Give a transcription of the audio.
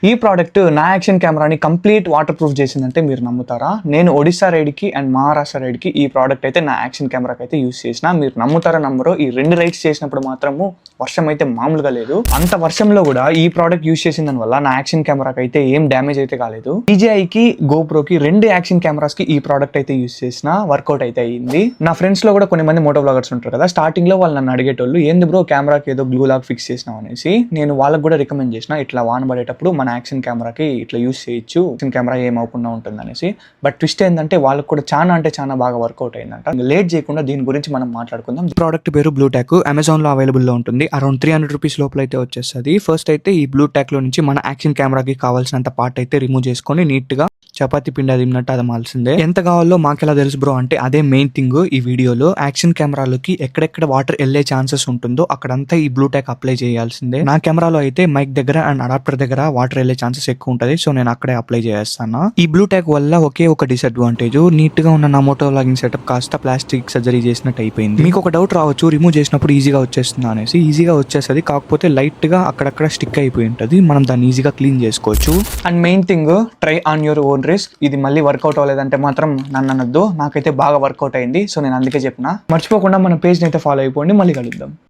ఈ ప్రోడక్ట్ నా యాక్షన్ కెమెరాని కంప్లీట్ వాటర్ ప్రూఫ్ చేసిందంటే మీరు నమ్ముతారా? నేను ఒడిశా రైడ్కి అండ్ మహారాష్ట్ర రైడ్కి ఈ ప్రోడక్ట్ అయితే నా యాక్షన్ కెమెరాకి అయితే యూస్ చేసిన. మీరు నమ్ముతారా నమ్మరో, ఈ 2 రైడ్స్ చేసినప్పుడు మాత్రము వర్షం అయితే మామూలుగా లేదు. అంత వర్షంలో కూడా ఈ ప్రోడక్ట్ యూస్ చేసిన దాని వల్ల నా యాక్షన్ కెమెరాకి అయితే ఏం డ్యామేజ్ అయితే కాలేదు. DJIకి గోప్రోకి 2 యాక్షన్ కెమెరాస్ కి ఈ ప్రోడక్ట్ అయితే యూస్ చేసిన, వర్కౌట్ అయితే అయ్యింది. నా ఫ్రెండ్స్ లో కూడా కొన్ని మంది మోటో బ్లాగర్స్ ఉంటారు కదా, స్టార్టింగ్ లో వాళ్ళు నన్ను అడిగేటోళ్ళు ఏంది బ్రో కెమెరాకి ఏదో గ్లూ లాగ్ ఫిక్స్ చేసినావు అనేసి. నేను వాళ్ళకి కూడా రికమెండ్ చేసిన, ఇట్లా వాన పడేటప్పుడు మన యాక్షన్ కెమెరాకి ఇట్లా యూస్ చేయొచ్చు, యాక్షన్ కెమెరా ఏమవకుండా ఉంటుంది అనేసి. బట్ ట్విస్ట్ ఏంటంటే వాళ్ళకి కూడా చాలా అంటే చాలా బాగా వర్కౌట్ అయిందంట. లేట్ చేయకుండా దీని గురించి మనం మాట్లాడుకుందాం. ప్రోడక్ట్ పేరు బ్లూటాక్, అమెజాన్ లో అవైలబుల్ లో ఉంటుంది. అరౌండ్ 300 రూపీస్ లోపల అయితే వచ్చేస్తుంది. ఫస్ట్ అయితే ఈ బ్లూటాక్ లో నుంచి మన యాక్షన్ కెమెరాకి కావాల్సినంత పార్ట్ అయితే రిమూవ్ చేసుకొని నీట్ గా చపాతి పిండి అదిన్నట్టు అదమాల్సిందే. ఎంత కావాలో మాకెలా తెలుసు బ్రో అంటే అదే మెయిన్ థింగ్ ఈ వీడియోలో. యాక్షన్ కెమెరాలోకి ఎక్కడెక్కడ వాటర్ వెళ్లే ఛాన్సెస్ ఉంటుందో అక్కడంతా ఈ బ్లూటాక్ అప్లై చేయాల్సిందే. నా కెమెరాలో అయితే మైక్ దగ్గర అండ్ అడాప్టర్ దగ్గర వాటర్ వెళ్లే ఛాన్సెస్ ఎక్కువ ఉంటుంది, సో నేను అక్కడే అప్లై చేస్తాను. ఈ బ్లూటాక్ వల్ల ఒకే ఒక డిసడ్వాంటేజ్, నీట్ గా ఉన్న నా మోటో వ్లాగింగ్ సెటప్ కాస్త ప్లాస్టిక్ సర్జరీ చేసినట్టు అయిపోయింది. మీకు ఒక డౌట్ రావచ్చు, రిమూవ్ చేసినప్పుడు ఈజీగా వచ్చేస్తుంది అనేసి. ఈజీగా వచ్చేస్తుంది, కాకపోతే లైట్ గా అక్కడక్కడ స్టిక్ అయిపోయి ఉంటుంది. మనం దాన్ని ఈజీగా క్లీన్ చేసుకోవచ్చు. And main thing, try on your own risk. ఇది మళ్ళీ వర్కౌట్ అవ్వలేదంటే మాత్రం నన్ను అనొద్దు, నాకైతే బాగా వర్కౌట్ అయింది. సో నేను అందుకే చెప్పిన. మర్చిపోకుండా మన పేజ్ని అయితే ఫాలో అయిపోండి. మళ్ళీ కలుద్దాం.